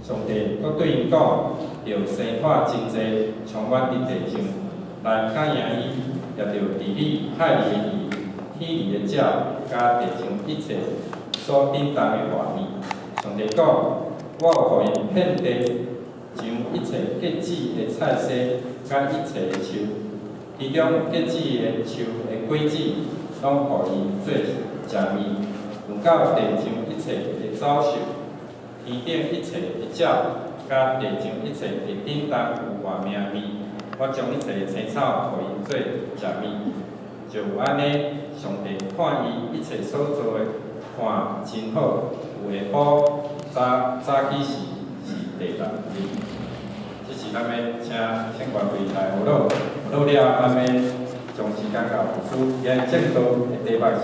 上帝阁对因讲，要生活真济，充满伫地上，来考验伊，也着治理海里的鱼、天里的鸟，甲地上一切所叮当的活物。上帝讲，我有互因遍地，像一切结籽的菜色，甲一切的树，其中结籽的树的果子，拢互伊做食物。有到地上一切的走兽，天顶一切的鸟，甲地上一切的叮当有活命味，我将一切的青草互因做食物。就安尼，上帝看伊一切所做的，看真好。有下晡早起是第6日，这是咱要请先官位来学老，学老了，咱要将时间交牧师，今正道的题目是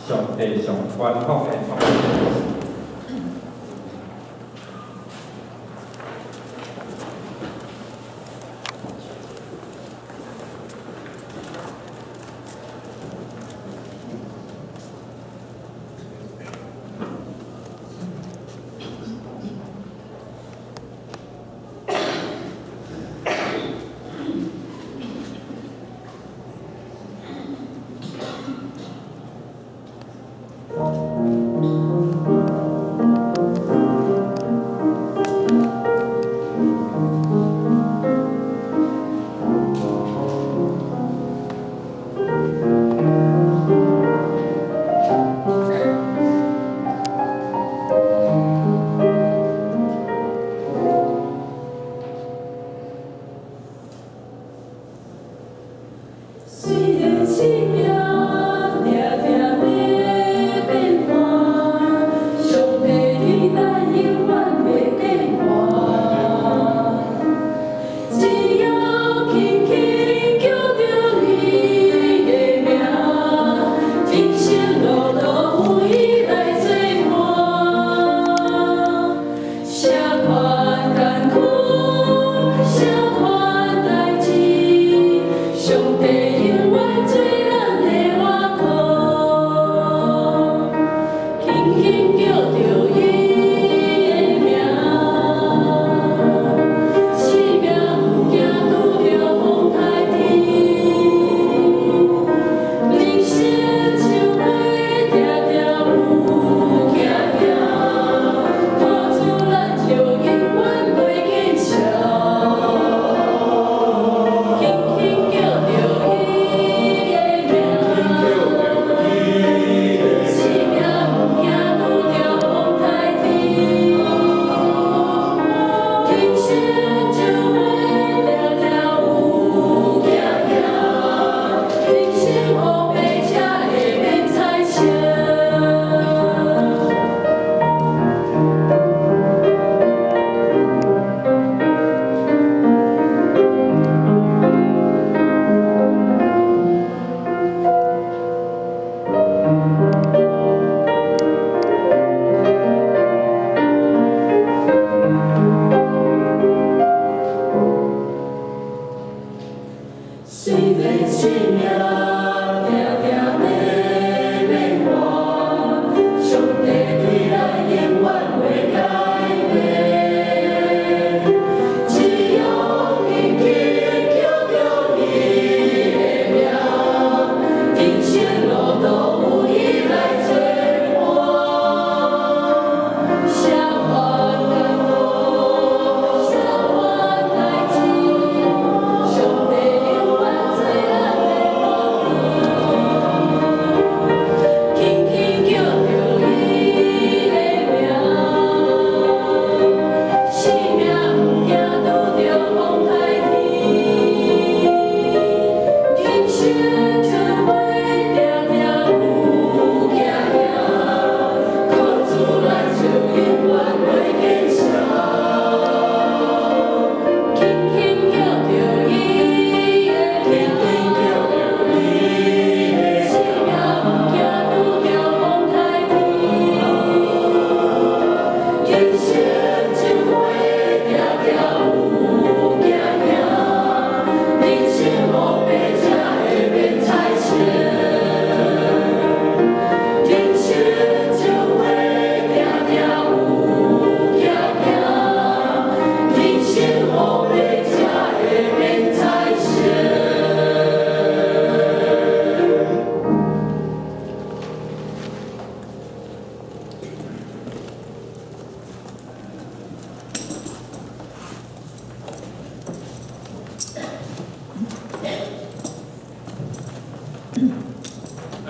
上帝上官方的创造。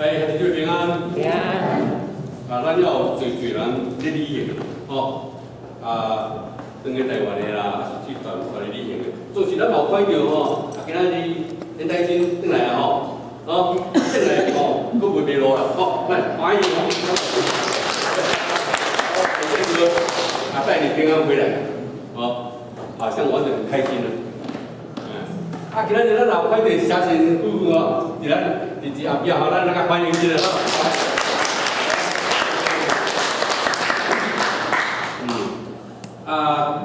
来，大家平安。平安。咱要最人咧旅行，吼，当去台湾的啦，还是去全国咧旅行的，做事咱嘛有看到吼，今仔日林大金转来啊吼，转来吼，佫袂迷路啦，吼，来欢迎吼，这个带你平安回来，好像玩得很开心了。今仔日咱老快点相信夫妇哦，伫后壁吼，咱来个欢迎一下吼。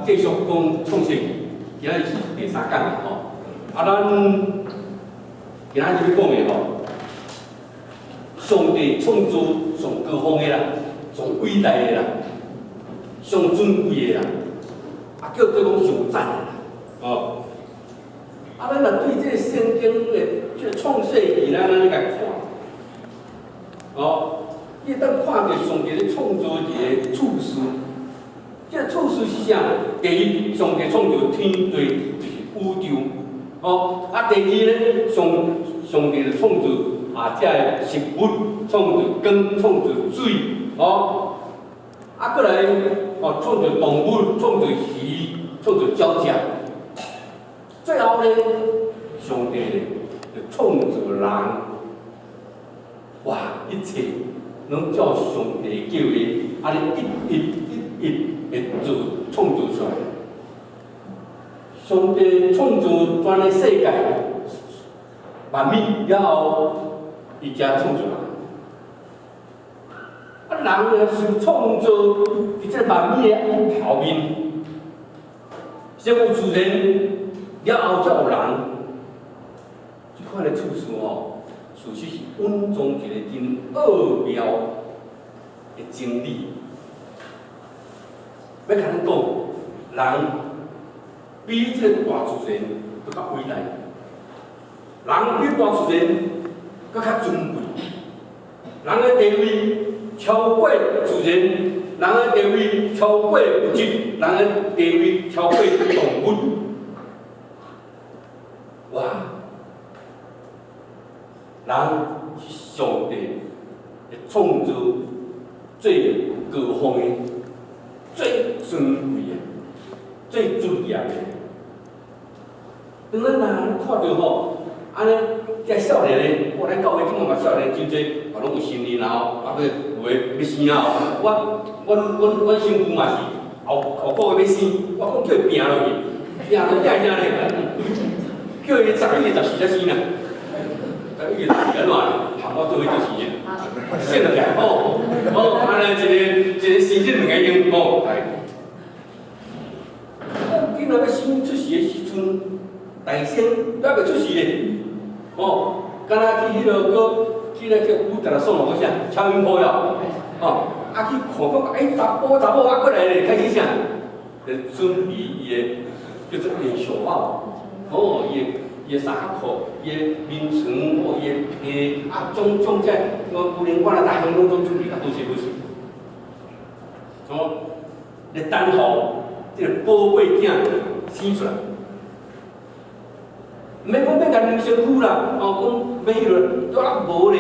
继续讲创世纪，今仔日是第3讲啦吼。咱今仔日要讲的吼，上帝创造上高峰的啦，上伟大的啦，上尊贵的啦，叫做讲上赞的啦，哦。咱若对这个圣经的这个创世纪，咱安尼来看，你当看到上帝咧创造一个处事，这个处事是啥？第一，上帝创造天地就是宇宙，第二咧，上帝咧创造这个食物，创造光，创造水，过来创造动物，创造鱼，创造鸟只。最后呢，上帝咧就创造人，哇！一切拢照上帝叫的，安尼一做创造出来。上帝创造全个世界万物了后，伊才创造人。人呢是创造伫这万物的后面，生物自然。了后才有人，即款的处事事实是蕴藏一个真奥妙的真理。要甲咱讲，人比这个大自然搁较伟大，人比大自然搁较尊贵，人的地位超过自然，人的地位超过物质，人的地位超过动物。哇！人是上帝的创造最高峰的、最尊贵的、最尊严的。当咱人看到安尼这少年的，我咱教会即满嘛少年真侪，拢有新年后，有诶要生啊！我媳妇嘛是后个月要生，我讲叫伊拼落去，拼落拼咧。叫伊11月14才生啦，11月14安怎？含我做伙做生日，省落来安尼一个生日2个月来。今仔要生出世的时阵，大仙还未出世咧，敢若去去武达爽个啥，超音波了，去看讲查甫过来咧，开始啥？就准备伊的叫做变小宝。伊个衫裤，伊个面床，伊个被，种这古灵馆啊，大项拢准备甲好势。咧等候这个宝贝囝生出来。毋免讲要甲人身躯啦，讲买迄落都无咧，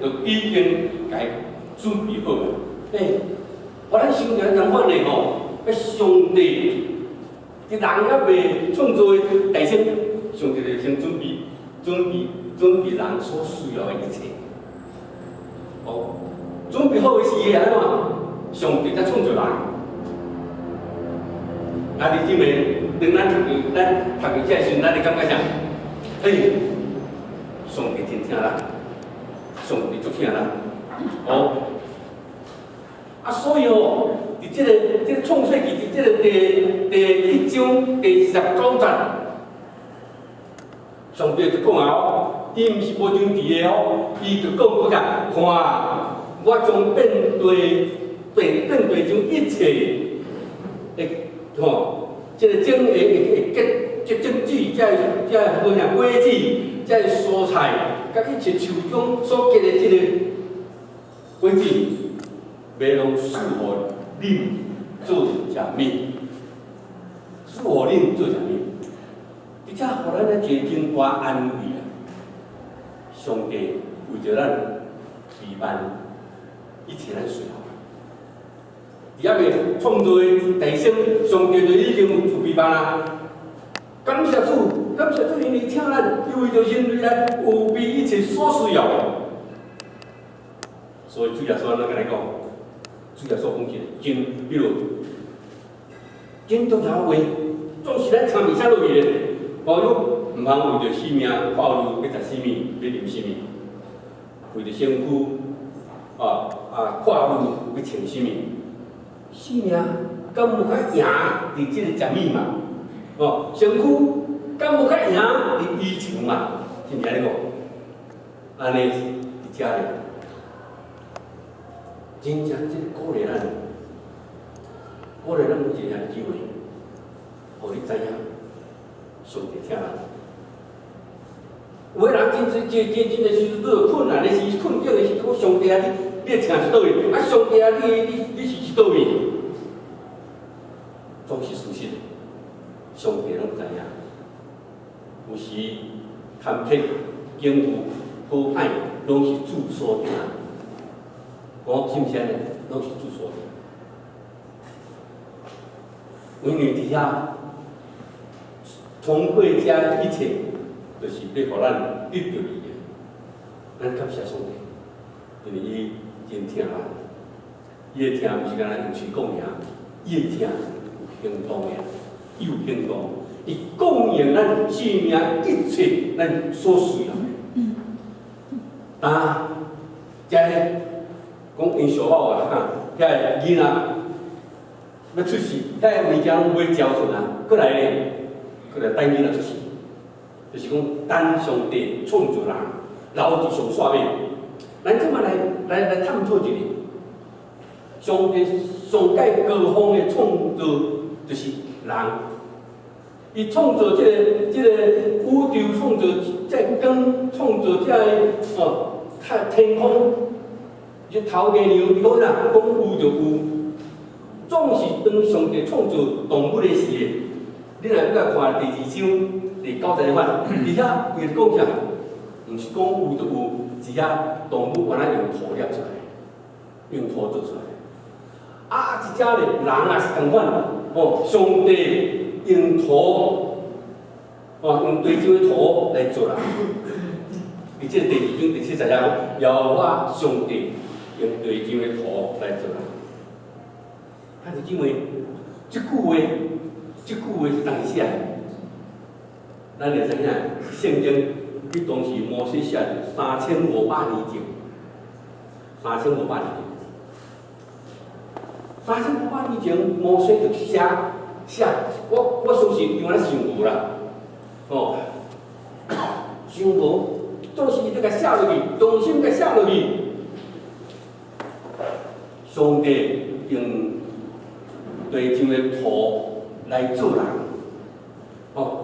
就已经甲准备好了。咱想起来共款咧上帝。人还未创造的大先，上帝就先准备人所需要的一切。准备好的是安怎？上帝才创造人。弟姊妹，当咱读到这时阵，咱会感觉啥？上帝真疼人，上帝足疼人。所以伫这个创世纪，伫这个第1章第29节，上帝就讲伊毋是无张持的伊就讲啥？看，我将变对种一切的这个种会结种子，这好像果子，这蔬菜，甲一切树中所结的这个果子。要拢赐互恁做食物，赐互恁做食物，而且互咱一个真大安慰啊！上帝为着咱美满，一切咱随后。伫遐个创造的提升，上帝就已经有准备办啦。感谢主，感谢主，因为请咱，因为着人类来有备一切所需要的。所以主耶稣安怎甲咱讲？主耶稣讲起来，真比如真重要话，总是咱参悟写落去的。包括毋通为着性命考虑要食啥物，要啉啥物，为着身躯考虑要穿啥物。性命敢无较赢伫即个食物嘛？身躯敢无较赢伫医情嘛？是毋是安尼讲？安尼伫遮咧，真正即鼓励咱，鼓励咱有一个机会，互你知影，上帝听咱。有个人真的是做困难的时、困境的时，我上帝啊，你会听是倒位？啊，上帝啊，你是倒位？总是事实的，上帝拢知影。有时坎坷、境遇、好歹，拢是主所定。我是毋是安尼？拢是主所定。因为伫遐通过遮一切，就是要互咱得到伊个。咱感谢上帝，因为伊真听咱，伊个听毋是干咱用嘴讲尔，伊个听有行动个，伊有行动，伊供应咱生命一切咱所需要的。遮讲因小宝啊，遐个囡仔要出世，遐个物件拢买交出啊，过来咧，过来等囡仔出世，就是讲等上帝创造人，留伫上煞尾。咱即摆来探讨一下，上帝上界高峰的创造就是人，伊创造即个宇宙，创造这光，创造这个天空。这头家娘，你讲啦，讲有就有，总是当上帝创造动物的时候，你若要看第二章第90番，伫遐伊讲啥？毋是讲有就有，是遐动物原来用土捏出来，用土做出来。一只咧人也是同款，上帝用土，用地上的土来做人。伊即个第二章第70章，耶和华上帝。用地上的土来做人，弟兄姊妹，即句话是当时写的，咱会知影，圣经迄当时摩西写的3500年前，3500年前，3500年前摩西就写，我相信因为咱想无啦，想无，总是伊得甲写落去，重新甲写落去。上帝用地上的土来做人，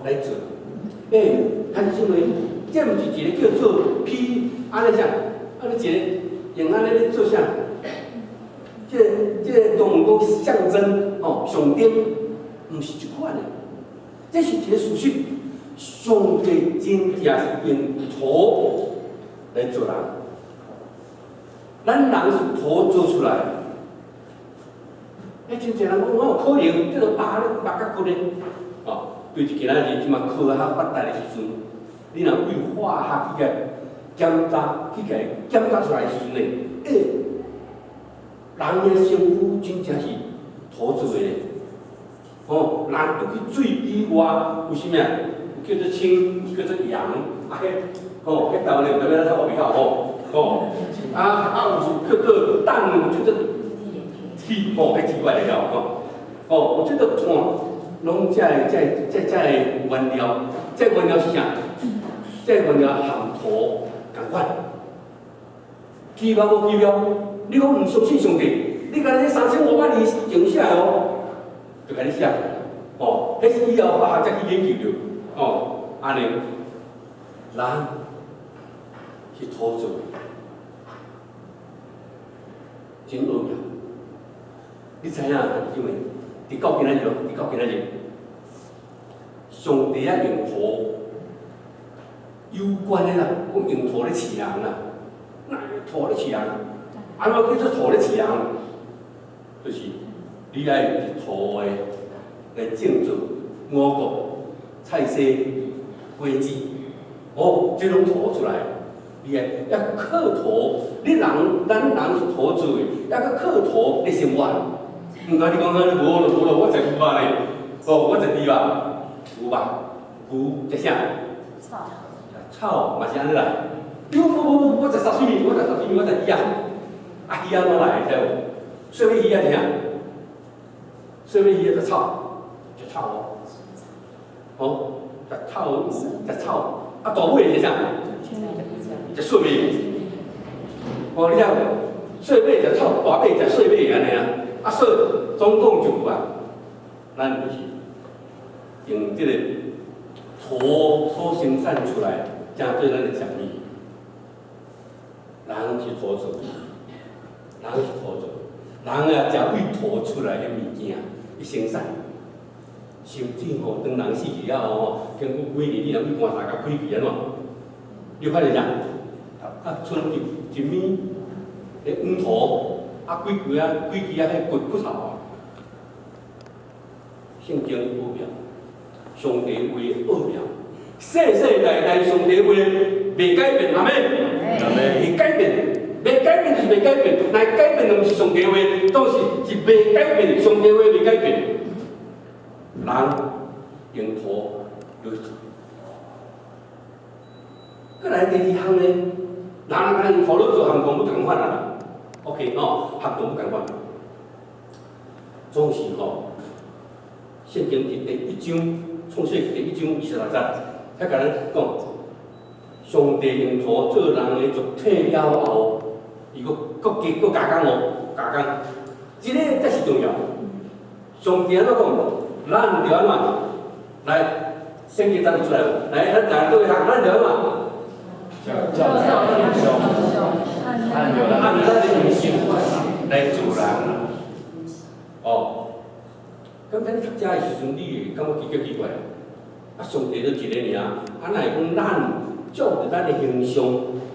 来做。弟兄姊妹，这毋是一个叫做安尼啥？安尼一个用安尼咧做啥？这个动物象征上顶，毋是一款的，这是一个事实。上帝真正是用土来做人，咱人是土做出来。真侪人讲，我有可能这个肉甲骨咧，对一今仔日即马科学发达的时阵，你若用化学去检查出来的时阵咧，人的身躯真正是土做的咧。人除去水以外，有啥物啊？叫做氢，叫做氧，迄台湾人特别咱较外口有叫做氮，叫做铁，迄铁怪来了有这个碳，拢这原料，这原料是啥？这原料含土共款，奇妙无奇妙？你讲毋相信上帝，你甲你3500年前写就甲你写起来，迄是以后化学才去研究着，安尼，人是土做的，真奥妙。你知影因为伫到今仔日，上帝用土有关的啦，讲用土咧饲人啦，那土咧饲人，安怎叫做土咧饲人？就是你爱土的来种做五谷、菜色、果子，哦，这种土出来，你爱要靠土，咱人是土做的，要靠土来生活。毋管你讲你无咯，我食牛肉呢，哦，我食猪肉，牛肉，牛食啥？草。草嘛是安尼来。不，我食啥物？我食鱼啊。啊，鱼安怎来？知无？说要鱼啊，听。说要鱼啊，食草，食草哦。哦，食草，食草。啊，大尾是啥？食细尾。哦，你听，细尾食草，大尾食细尾安尼啊。啊，所以总共就有啊，咱就是用这个土所生产出来，加做咱的奖励。人是土做，人啊食为土出来的物件，伊生产。甚至吼，当人死去了吼，经过几年，你若去观察甲开去安怎？你发现啥？啊，剩一面的黄土。啊，几支啊，迄骨头啊，圣经有标，上帝话奥妙，世世代代上帝话袂改变，阿妹，会改变，袂改变是袂改变，若改变就毋是上帝话，当时是袂改变，上帝话袂改变。人用土有，再来第二项呢，人用土咧做项工不同款啊。OK 哦，学堂不共款，总是吼，圣经第1章创世记第1章26节，遐甲咱讲，上帝用土做人的肉体了后，伊佫加工哦，加工，这个才是重要。上帝安怎讲？咱着安怎来？圣经咱出来无？来，咱大家做一下，咱着安怎？按照咱的形象来做人哦，咁咱读遮的时阵，你会感觉奇怪？啊，上帝就一个尔，啊，乃讲咱照着咱的形象，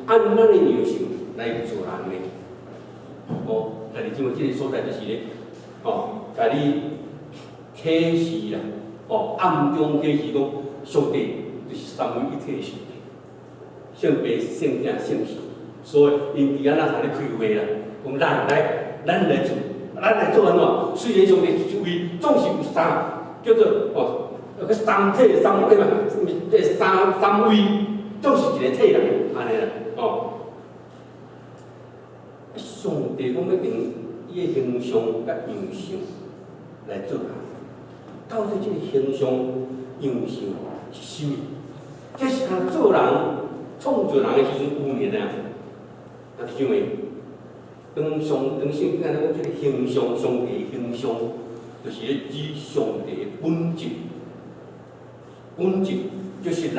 按咱的样式来做人呢？哦，但是即个所在就是咧，哦，甲你启示啦，哦，暗中启示讲，上帝就是三位一体的上帝，圣父、圣子、圣神。所以，因伫安那通咧开会啦，讲咱来做安怎？虽然上帝一位总是有三，叫做哦，个三体三位嘛，这三位总是一个体啦，安尼啦，哦。上帝讲要用伊个形象甲样式来做人，到底这个形象样式是啥物？这是他做人、创造人的时阵有面啊。啊，是因为当圣经讲这个形象，上帝的形象，就是咧指上帝的本质。本质就是人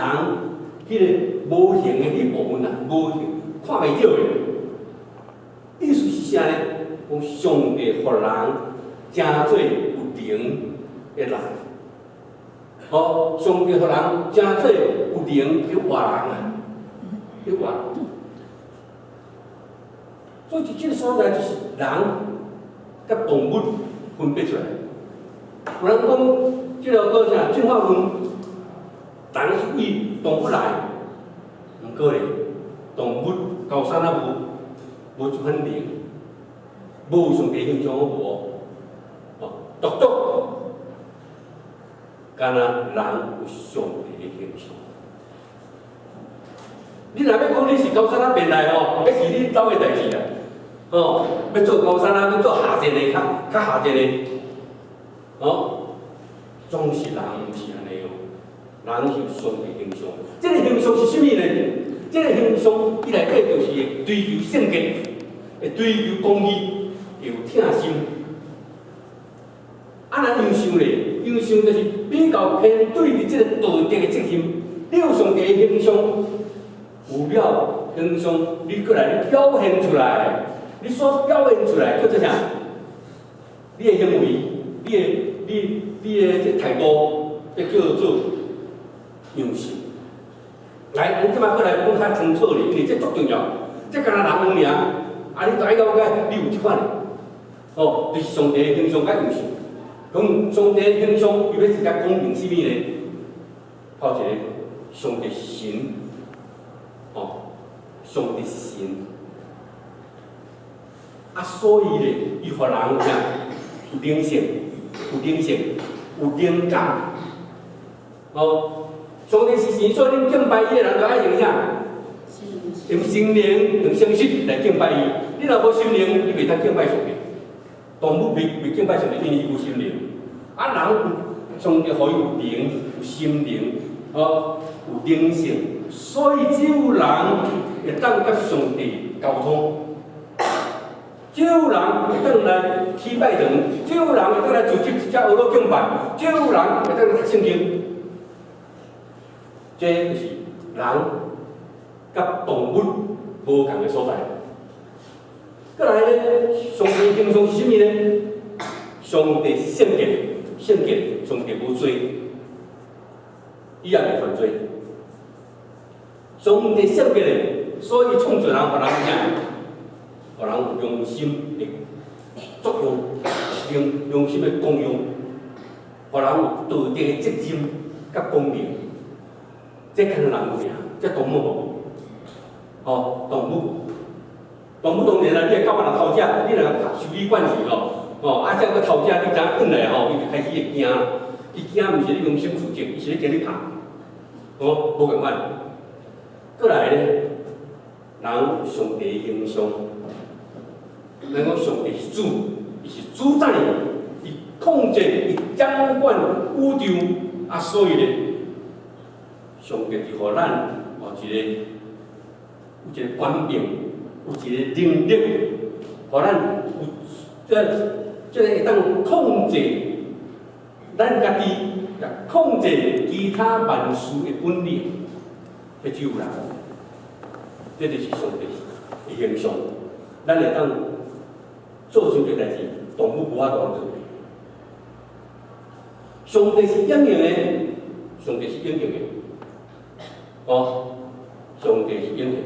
迄个无形的迄部分啊，无形看袂到的。意思是啥呢？讲上帝互人真做有灵的人，哦，上帝互人真做有灵的活人啊，去活。所以这个所在就是人甲动物分别出来。有人讲，这个叫啥进化论，人是以动物来，毋可能。动物高山啊无一份灵，无上帝形象无，哦，独独，敢若人有上帝的形象。你若要讲你是高山啊变来吼，那是你兜的代志啦。哦，要做高山啊，要做下贱的，较下贱的，哦，总是人毋是安尼哦，人是上帝形象。这个形象是啥物呢？这个形象伊内底就是会追求圣洁，会追求公义，会有疼心。啊，咱样想咧，样想就是比较偏对伫这个道德的责任。你有上帝的形象，有了形象，你过来你表现出来。你所表现出来叫做啥？你的行为，你的这态度，这叫做样式。来，咱即摆过来讲较清楚咧，因为这足重要。这敢若人有尔，啊，你著爱了解，你有即款的，哦，就是上帝的形象甲样式。讲上帝的形象，伊要直接讲明啥物呢？抛一个，上帝是神，哦，上帝是神，啊，所以咧，伊互人有啥？有灵性，有灵性，有灵感，哦，上帝是神，所以恁敬拜伊的人，就爱用啥？用心灵、用诚实来敬拜伊。你若无心灵，你袂当敬拜上帝。动物袂敬拜上帝，因为伊无心灵。啊，人上帝互伊有灵、有心灵，哦，有灵性，所以只有人会当甲上帝沟通。只有人会当来起拜堂，只有人会当来组织一只俄罗敬拜，只有人会当来读圣经。这就是人甲动物无共的所在。再来呢，上帝形象是啥物呢？上帝是圣洁，圣洁，上帝无罪，伊也袂犯罪。上帝圣洁的，所以创造人，互人啥？互人有良心的作用，良心的功用，互人有道德的责任甲公平。这看人有尔，这动物无。哦，动物当然啦，你狗仔若偷食，你若收理管制咯。哦，啊，只要偷食，你知影转来吼，伊就开始会惊。伊惊毋是你良心自责，伊是咧惊你拍。哦，无共款。过来咧，人有上帝的形象。咱讲上帝是主，伊是主宰，伊控制，伊掌管宇宙，啊，所以咧，上帝是互咱有一个权柄，有一个能力，互咱有这会当控制咱家己，甲控制其他万事的本领，这只有人，这就是上帝的形象，咱会当。做伤多代志，动物无法度做。上帝是永远的，上帝是永远的，哦，上帝是永远的，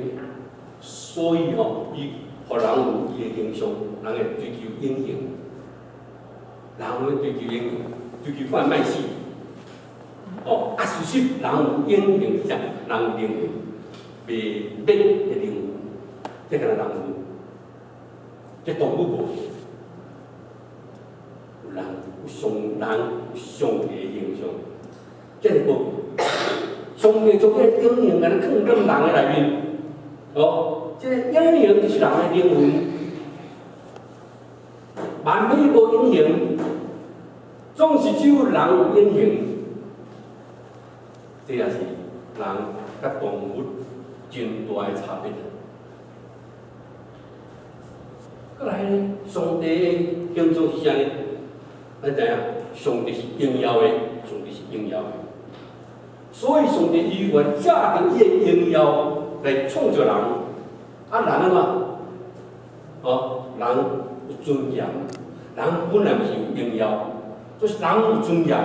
所以吼，伊互人有伊的形象，人会追求永恒，人会追求永恒，追求看卖死。哦，啊，事实人有永恒是啥？人有灵魂，袂灭的灵魂，这个人有。这动物无，有人有上帝的形象，这是宝贵。上帝从这永恒安尼藏在人的内面，哦，这个永恒就是人的灵魂。万物无永恒，总是只有人有永恒。这也是人甲动物真大的差别。过来呢，上帝的形象是啥呢？咱知影，上帝是荣耀的，上帝是荣耀的。所以上帝伊愿借着伊的荣耀来创造人，啊人安怎？哦，人有尊严，人本来就是有荣耀，就是人有尊严。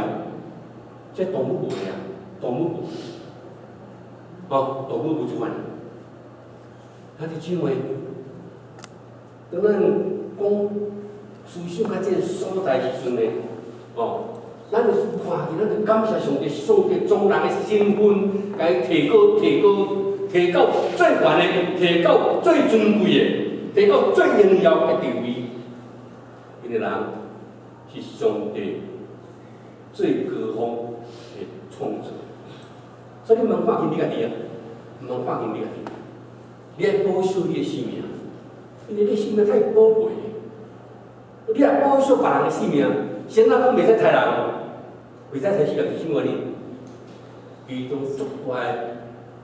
这动物无呀，动物无，哦，动物无即款。他的智慧。当咱讲思想到这个所在时阵呢，哦，咱就看见，咱就感谢上帝，上帝将人的身份，甲伊提到最悬的，提到最尊贵的，提到最荣耀的地位。因为人是上帝最高峰的创造，所以你莫看轻你家己啊，莫看轻你家己，你要保守你的性命。因为你性命太宝贵，你若保守别人的性命，先仔讲袂使杀人，袂使杀死人是啥原因？其中足大的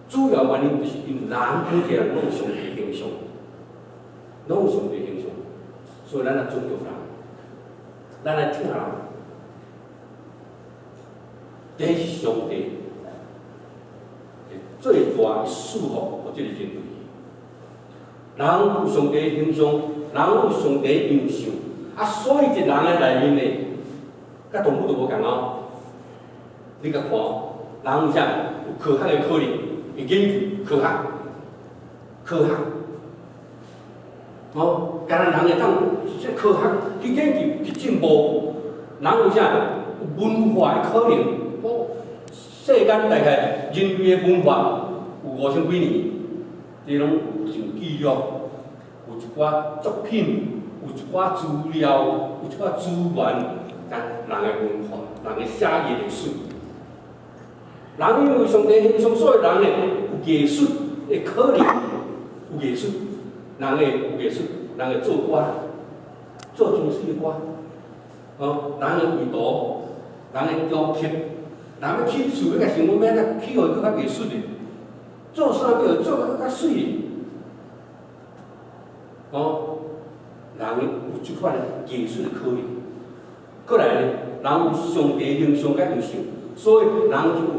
主要原因就是因人每个人拢有上帝形象，拢有上帝形象，所以咱来尊重人，咱来听人，这是上帝最大的祝福，或者是人类。人有上帝的形象，人有上帝的样式，啊，所以一人的内面呢，甲动物都无共哦。你甲看，人有啥？有科学的可能，会研究科学，敢若人会当即科学去研究去进步，人有啥文化的可能？世间大概人类的文化有5000几年，这拢有上记录，有一寡作品，有一寡资料，有一寡资源，但人的文化，人的写的历史。人因为上帝形象所有人的有艺术的可能，有艺术，人会有艺术，人会做歌，做真水的歌，人的味道，人的雕刻，人要起厝要甲想讲要怎起互伊较艺术的，做啥要做较水的，人有即款艺术的可能。过来呢，人有上帝形象甲形象，所以人就有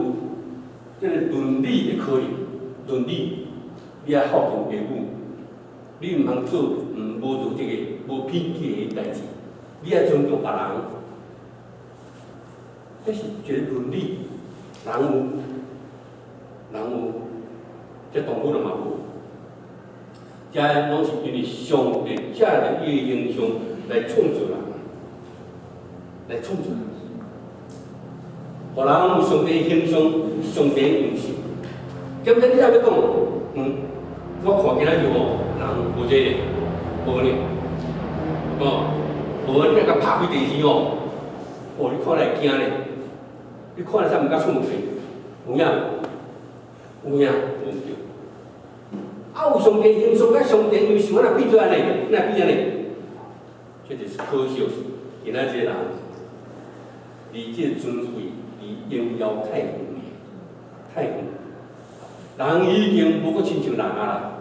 即个伦理的可能。伦理，你要孝敬父母，你毋通做无道德的、无偏激的代志，你要尊重别人，这是一个伦理。人有，这动物就嘛无。这拢是因为上帝借着伊的形象来创造人，来创造人，互人有上帝的形象、上帝的样式。今日你才要讲，我看起来就人无这个，无呢，无你那个拍开电视你看来会惊咧，你看来才毋敢出门去，有影，无对。有上帝形象，甲上帝样式，我若变做安尼，哪变安尼？这就是可惜，今仔这人离这尊贵，离荣耀太远了，太远。人已经无阁亲像人啦，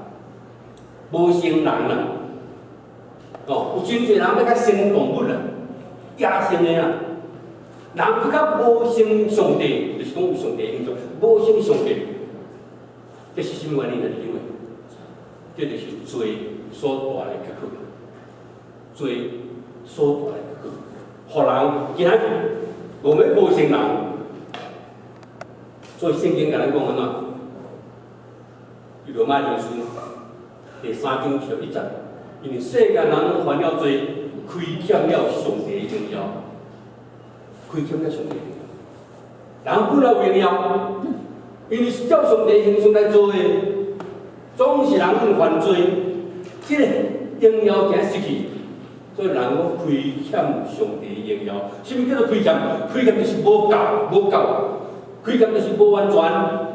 无成人啦。有真侪人要甲生动物啦，野生的啦。人更较无成上帝，就是讲有上帝形象，无成上帝。这是什么原因呢？因为这就是罪所带来的结果，罪所带来的结果，互人今仔日无要无成人，所以圣经甲咱讲安怎？罗马人书第3章11节，因为世间人拢犯了罪，亏欠了上帝的荣耀，亏欠了上帝的荣耀。人本来有荣耀，因为是照上帝形象来做的，总是人因犯罪，这个荣耀竟失去，所以人讲亏欠上帝的荣耀。什么叫做亏欠？亏欠就是无够，亏欠就是无完全。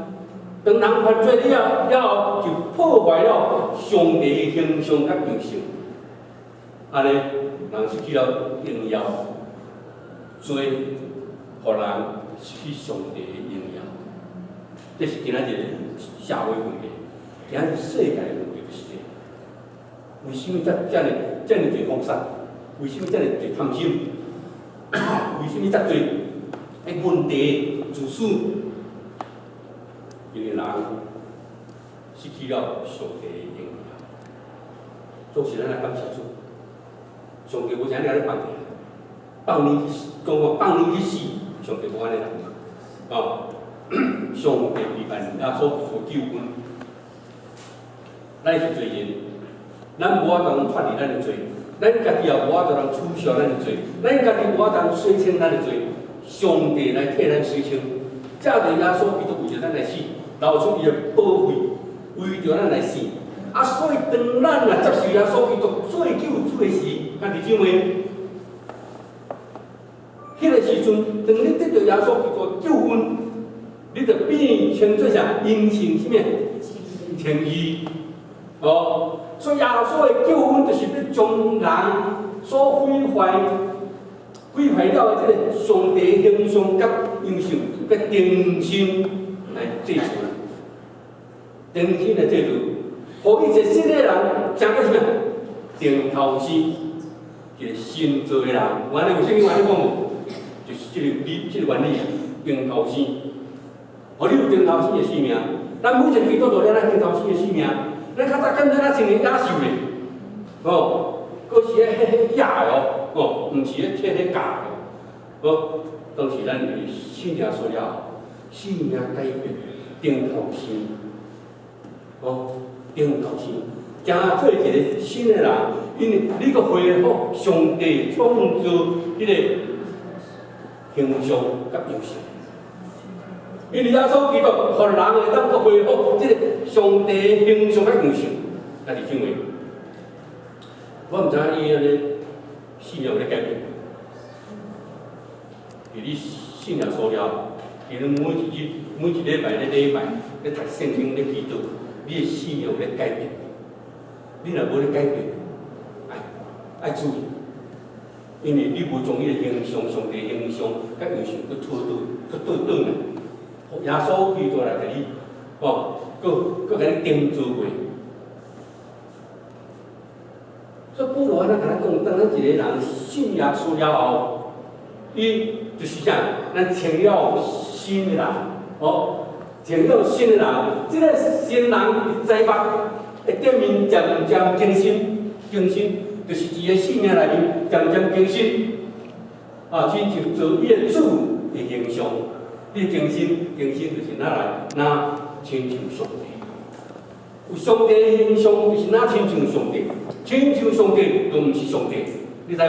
当人犯罪了后，就破坏了上帝的形象甲样式，安尼人失去了荣耀，罪，互人失去上帝的荣耀。这是今仔日社会问题，今仔日世界的问题就是这。为什么这么侪放杀？为什么这么侪贪心？为什么这侪问题自私？因为人失去了上帝的荣耀，总是咱来感谢主。上帝无啥了咧放你，放你去死，上帝无安尼啦。上帝为万人所做救恩，咱是罪人，咱无法度脱离咱的罪，咱家己也无法度通取消咱的罪，咱家己无法度洗清咱的罪，上帝来替咱洗清。借着耶稣基督为着咱来死。流出伊的宝血，为着咱来死。所以当咱若接受耶稣基督做救主的时，兄弟姊妹，迄个时阵，当你得到耶稣基督救恩，你就变成做啥？因信什么？称义。所以耶稣的救恩就是要将人所毁坏了的这个上帝形象甲样式，甲定心来制作。定心来制作，互伊一个新的人，成个什么？定头生，一个新造的人。原来有圣经话咧讲无？就是这个原理啊，定头生。互你有定头生的生命，咱每一个基督徒了咱定头生的生命，咱较早感觉咱成个野兽咧，佫是迄野的毋是迄摕迄假的，当时咱就是信仰所了，生命改变，定头生。定头生，真做一个新的人，因为你个恢复上帝创造迄个形象甲样式。因为耶稣基督，互人会当个恢复即个上帝的形象甲样式，家己认为。我毋知影伊安尼信仰咧改变。伫你信仰所了，伫你每一礼拜咧读圣经咧祈祷，你的信仰咧改变。你若无咧改变，爱注意，因为你无从伊个形象、上帝形象甲样式去倒来。耶稣基督来甲你，佮甲你定做过。所以保罗安尼甲咱讲，当咱一个人信耶稣了后，伊就是啥？咱成了新的人，成了新的人。这个新人在目会顶面渐渐更新，就是伊个性命内面渐渐更新。亲像做伊个主的形象。你更新就是哪来？哪亲像上帝？有上帝的形象，就是哪亲像上帝？亲像上帝，都毋是上帝，你知无？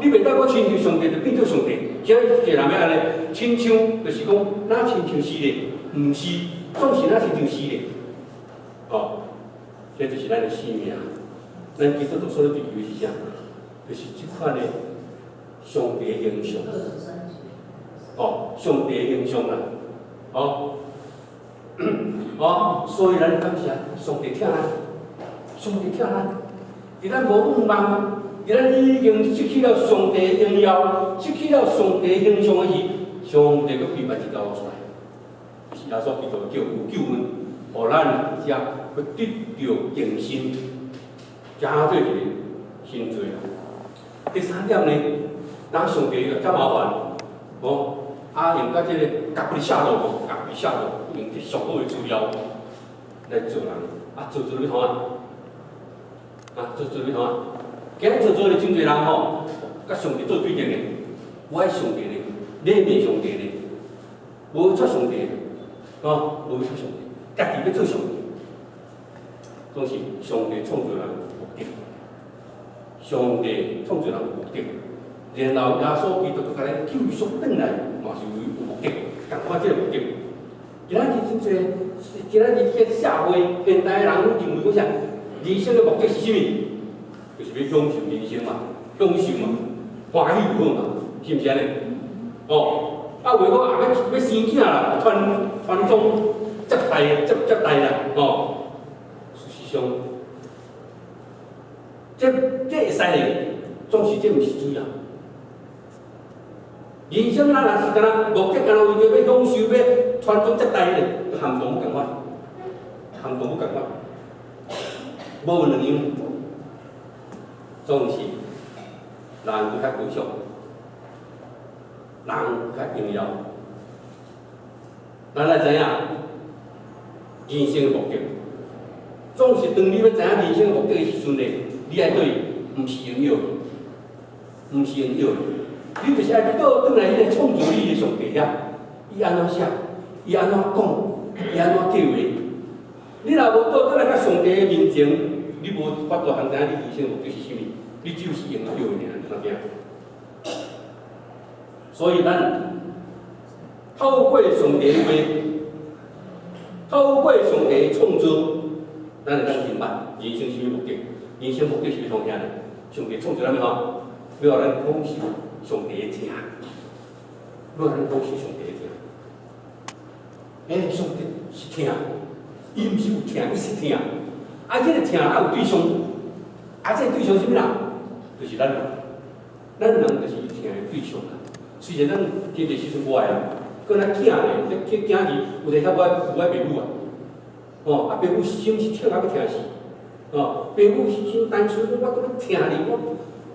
你袂当讲亲像上帝，就变做上帝。今仔一个人要安尼，亲像就是讲哪亲像是咧，毋是，总是哪亲像是咧。这就是咱的生命。咱基督徒所追求是啥？就是即款的上帝的形象。上帝的形象啦，所以咱感谢上帝疼咱，伫咱无五望，伫咱已经失去了上帝的荣耀，失去了上帝的形象的时，上帝佫秘密一道出来，是耶稣基督叫有救恩，互咱遮佫得到更新，加做一个新罪。第三点呢，咱上帝较麻烦，用甲即个甲不下路用这上好的资料来做人，做要创做要创今日做咧真侪人甲上帝做对阵的，我爱上帝咧，礼拜上帝咧，无出上帝，无出上帝，家己要做上帝，总是上帝创造人目的，上帝创造人目的，然后耶稣基督佮咱救赎转来。嘛是有目的，共款即个目的。今仔日真侪，今仔日这社会现代人认为讲啥？人生的目的是啥物？就是要享受人生嘛，享受嘛，欢喜就好嘛，是毋是安尼？话讲要生囝啦，传宗接代啦，事实上，这会使咧，总是这毋是主要。人生咱若是敢若目的，敢若为着要享受、要传宗接代咧，含动物共款，无两样，总是人较高尚，人较荣耀。咱来知影人生的目的，总是当你要知影人生的目的的时阵咧，你爱对，毋是荣耀，你就是爱去倒转来，迄个创造你的上帝遐，伊安怎写，伊安怎讲，伊安怎计划。你若无倒转来甲上帝的面前，你无法度通知影你人生目的是啥物，你只有是用叫的尔，怎惊？所以咱透过上帝的话，透过上帝的创造，咱会当明白人生是啥目的。人生目的是要创啥呢？上帝创造咱要互咱享受。上帝的疼，要咱讲是上帝的疼。上帝是疼，伊毋是有疼，伊是疼。这个疼有对象，这个对象是啥人？就是咱人。咱人就是伊疼的对象啦。虽然咱真侪时阵无爱啦，搁咱囝咧，囝儿有在遐有爱爸母啊。爸母心是疼啊，要疼死。爸母是真单纯，我搁要疼你，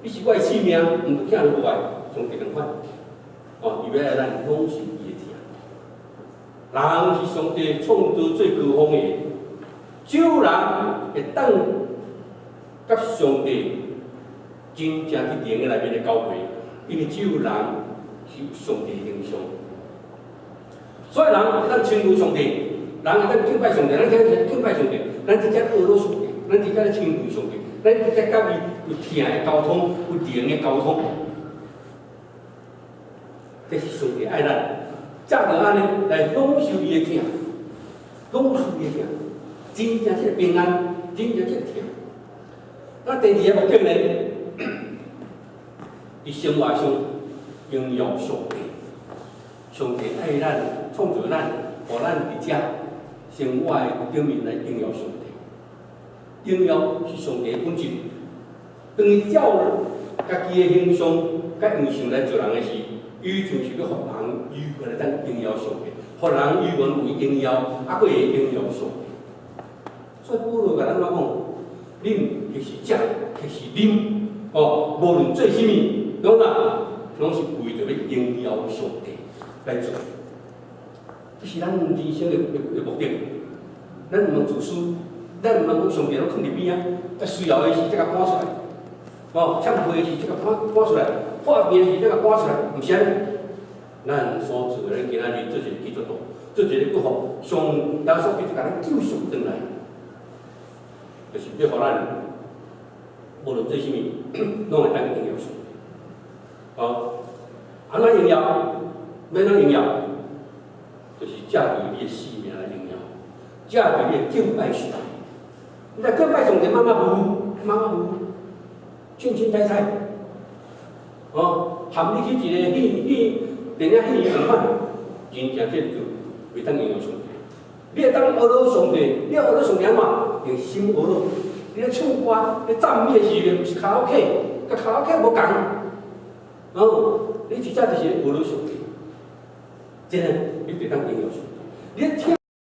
你是我的性命，毋过囝都无爱。上帝共款，伊要爱咱享受伊的疼。人是上帝创造最高峰的，只有人会当甲上帝真正去灵的内面的交汇，因为只有人是有上帝的形象。所以人会当亲近上帝，人会当敬拜上帝，咱讲敬拜上帝，咱真正俄罗斯，咱咱伫甲咧亲近上帝，咱伫甲甲伊有听的沟通，有灵的沟通，这是上帝爱咱。则着安尼来享受伊的疼，享受伊的疼，真正即个平安，真正即个疼。那第二个目的呢，伫生活上荣耀上帝，上帝爱咱，创造咱，互咱伫遮生活的顶面来荣耀上帝。荣耀是上帝的本质，当伊照家己的形象、甲形象来做人的时，伊就是要互人预过来咱荣耀上帝，互人预言为荣耀，啊，佫会荣耀上帝。所以保罗甲咱讲，恁就是这，就是恁哦，无论做甚物，拢是为着要荣耀上帝来做。这是咱人生的目的。咱毋通自私，咱毋通讲上帝拢囥伫边啊，啊需要的时才甲搬出来，哦，欠费的时才甲搬出来，破病的时才甲搬出来，毋是安尼。咱所做的，咱今仔日做一个基督徒，做一个搁互上耶稣基督甲咱救赎转来，就是要互咱无论做甚物，拢会当荣耀上帝。哦，安怎荣耀？要怎荣耀？就是借着你的性命来荣耀，借着你的敬拜上帝。你来敬拜上帝，马马虎，清清彩彩，哦，含你去一个电影戏相款，真正这就袂当荣耀上帝。你会当学到上帝，你学到上帝安怎？用心学到。你咧唱歌、咧赞美的时阵，毋是卡拉 OK， 甲卡拉 OK 无共。哦，你真正就是学到上帝，真诶，你袂当荣耀上帝。你听。